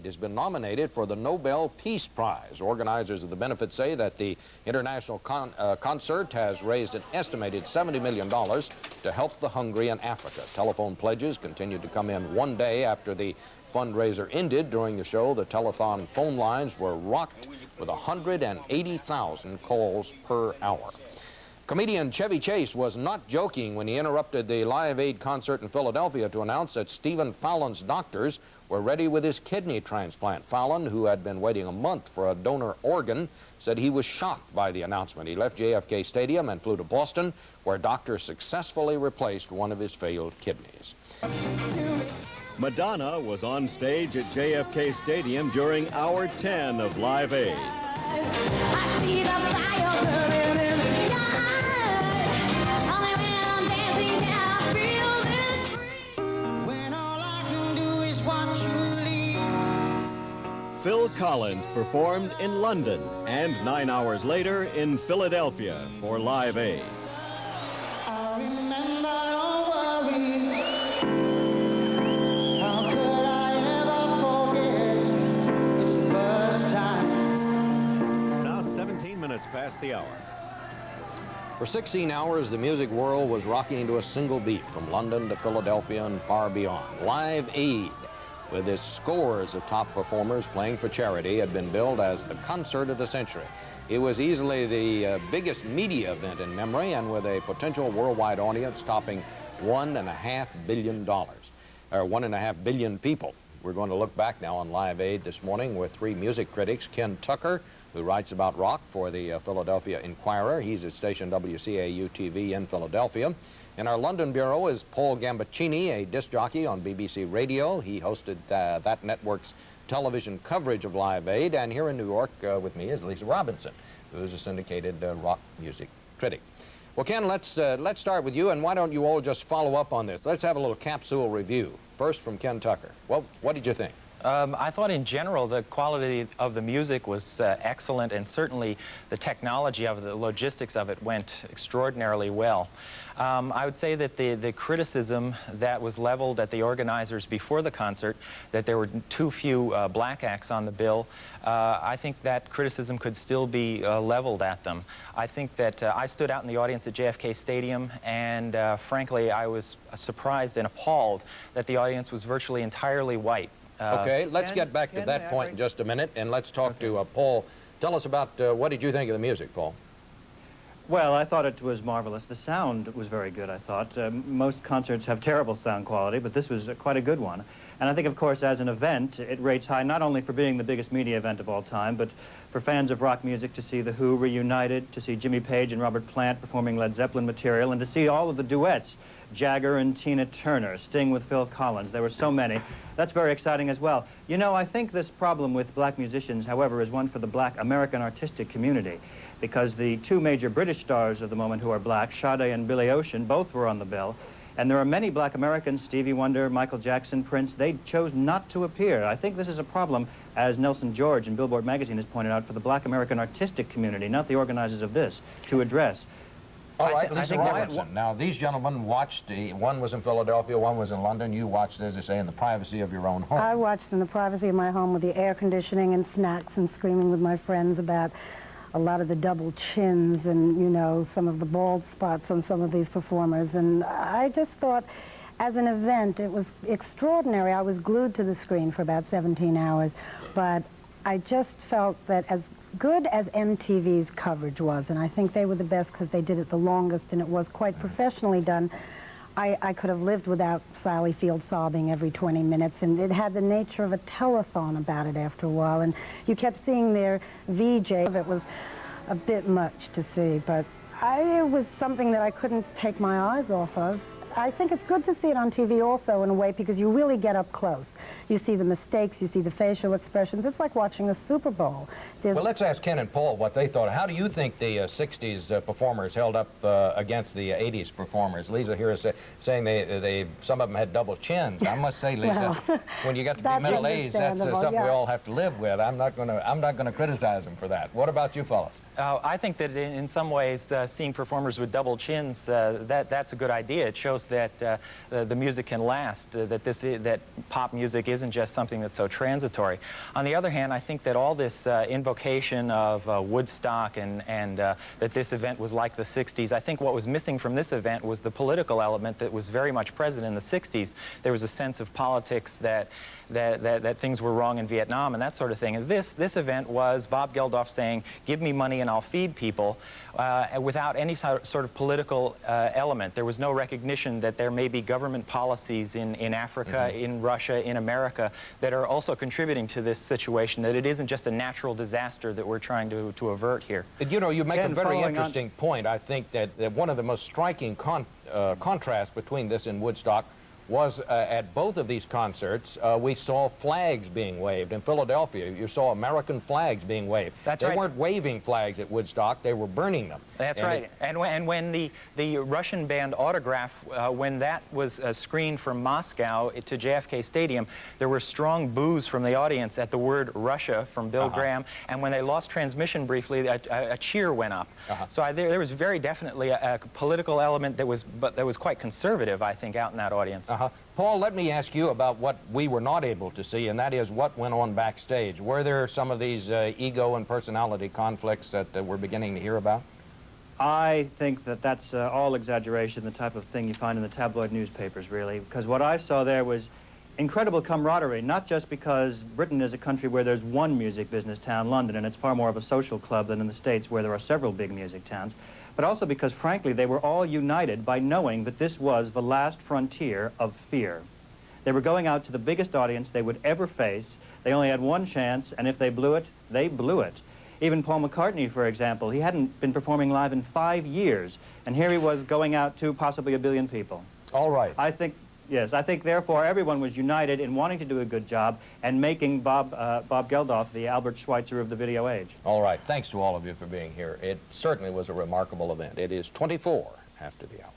Aid has been nominated for the Nobel Peace Prize. Organizers of the benefit say that the international concert has raised an estimated $70 million to help the hungry in Africa. Telephone pledges continued to come in one day after the fundraiser ended. During the show, the telethon phone lines were rocked with 180,000 calls per hour. Comedian Chevy Chase was not joking when he interrupted the Live Aid concert in Philadelphia to announce that Stephen Fallon's doctors were ready with his kidney transplant. Fallon, who had been waiting a month for a donor organ, said he was shocked by the announcement. He left JFK Stadium and flew to Boston, where doctors successfully replaced one of his failed kidneys. Madonna was on stage at JFK Stadium during Hour 10 of Live Aid. I see the fire burning in the sky. Only when I'm dancing down, I feel this free. When all I can do is watch you leave. Phil Collins performed in London and 9 hours later in Philadelphia for Live Aid. I remember, don't worry. How could I ever forget this first time? Now 17 minutes past the hour. For 16 hours, the music world was rocking to a single beat from London to Philadelphia and far beyond. Live Aid, with its scores of top performers playing for charity, had been billed as the concert of the century. It was easily the biggest media event in memory, and with a potential worldwide audience topping $1.5 billion, or 1.5 billion people. We're going to look back now on Live Aid this morning with three music critics. Ken Tucker, who writes about rock for the Philadelphia Inquirer. He's at station WCAU-TV in Philadelphia. In our London bureau is Paul Gambaccini, a disc jockey on BBC Radio. He hosted that network's television coverage of Live Aid. And here in New York with me is Lisa Robinson, who's a syndicated rock music critic. Well, Ken, let's start with you, and why don't you all just follow up on this? Let's have a little capsule review. First from Ken Tucker. Well, what did you think? I thought in general the quality of the music was excellent, and certainly the technology of it, the logistics of it went extraordinarily well. I would say that the criticism that was leveled at the organizers before the concert, that there were too few black acts on the bill, I think that criticism could still be leveled at them. I think that I stood out in the audience at JFK Stadium, and frankly, I was surprised and appalled that the audience was virtually entirely white. Okay, let's get back to that point in just a minute, and let's talk to Paul. Tell us about what did you think of the music, Paul? Well, I thought it was marvelous. The sound was very good, I thought. Most concerts have terrible sound quality, but this was quite a good one. And I think, of course, as an event, it rates high not only for being the biggest media event of all time, but for fans of rock music to see The Who reunited, to see Jimmy Page and Robert Plant performing Led Zeppelin material, and to see all of the duets, Jagger and Tina Turner, Sting with Phil Collins. There were so many. That's very exciting as well. You know, I think this problem with black musicians, however, is one for the black American artistic community, because the two major British stars of the moment who are black, Sade and Billy Ocean, both were on the bill. And there are many black Americans, Stevie Wonder, Michael Jackson, Prince, they chose not to appear. I think this is a problem, as Nelson George in Billboard magazine has pointed out, for the black American artistic community, not the organizers of this, to address. All right, Lisa Robinson. Now, these gentlemen watched, one was in Philadelphia, one was in London. You watched, as they say, in the privacy of your own home. I watched in the privacy of my home with the air conditioning and snacks and screaming with my friends about a lot of the double chins and, you know, some of the bald spots on some of these performers. And I just thought, as an event, it was extraordinary. I was glued to the screen for about 17 hours, but I just felt that as good as MTV's coverage was, and I think they were the best because they did it the longest and it was quite professionally done, I could have lived without Sally Field sobbing every 20 minutes, and it had the nature of a telethon about it after a while, and you kept seeing their VJ. It was a bit much to see, but it was something that I couldn't take my eyes off of. I think it's good to see it on TV also in a way because you really get up close. You see the mistakes, you see the facial expressions. It's like watching a Super Bowl. Well, let's ask Ken and Paul what they thought. How do you think the 60s performers held up against the 80s performers? Lisa here is saying some of them had double chins. I must say, Lisa, well, when you get to be middle-aged, that's something we all have to live with. I'm not going to criticize them for that. What about you fellas? I think that in some ways, seeing performers with double chins, that's a good idea. It shows that the music can last, that pop music is isn't just something that's so transitory. On the other hand, I think that all this invocation of Woodstock and that this event was like the 60s, I think what was missing from this event was the political element that was very much present in the 60s. There was a sense of politics that things were wrong in Vietnam and that sort of thing. And this event was Bob Geldof saying, give me money and I'll feed people, without any sort of political element. There was no recognition that there may be government policies in Africa, in Russia, in America that are also contributing to this situation, that it isn't just a natural disaster that we're trying to avert here. You know, you make Again, a very following interesting point. I think that one of the most striking contrasts between this and Woodstock was at both of these concerts, we saw flags being waved. In Philadelphia, you saw American flags being waved. That's they right. weren't waving flags at Woodstock, they were burning them. That's right. And when the Russian band Autograph, when that was screened from Moscow to JFK Stadium, there were strong boos from the audience at the word Russia from Bill Graham. And when they lost transmission briefly, a cheer went up. So there was very definitely a political element that was quite conservative, I think, out in that audience. Paul, let me ask you about what we were not able to see, and that is what went on backstage. Were there some of these ego and personality conflicts that we're beginning to hear about? I think that that's all exaggeration, the type of thing you find in the tabloid newspapers, really, because what I saw there was incredible camaraderie, not just because Britain is a country where there's one music business town, London, and it's far more of a social club than in the States where there are several big music towns, but also because, frankly, they were all united by knowing that this was the last frontier of fear. They were going out to the biggest audience they would ever face. They only had one chance, and if they blew it, they blew it. Even Paul McCartney, for example, he hadn't been performing live in 5 years, and here he was going out to possibly 1 billion people. All right. I think, yes, I think, therefore, everyone was united in wanting to do a good job and making Bob Geldof the Albert Schweitzer of the video age. All right. Thanks to all of you for being here. It certainly was a remarkable event. It is 24 after the hour.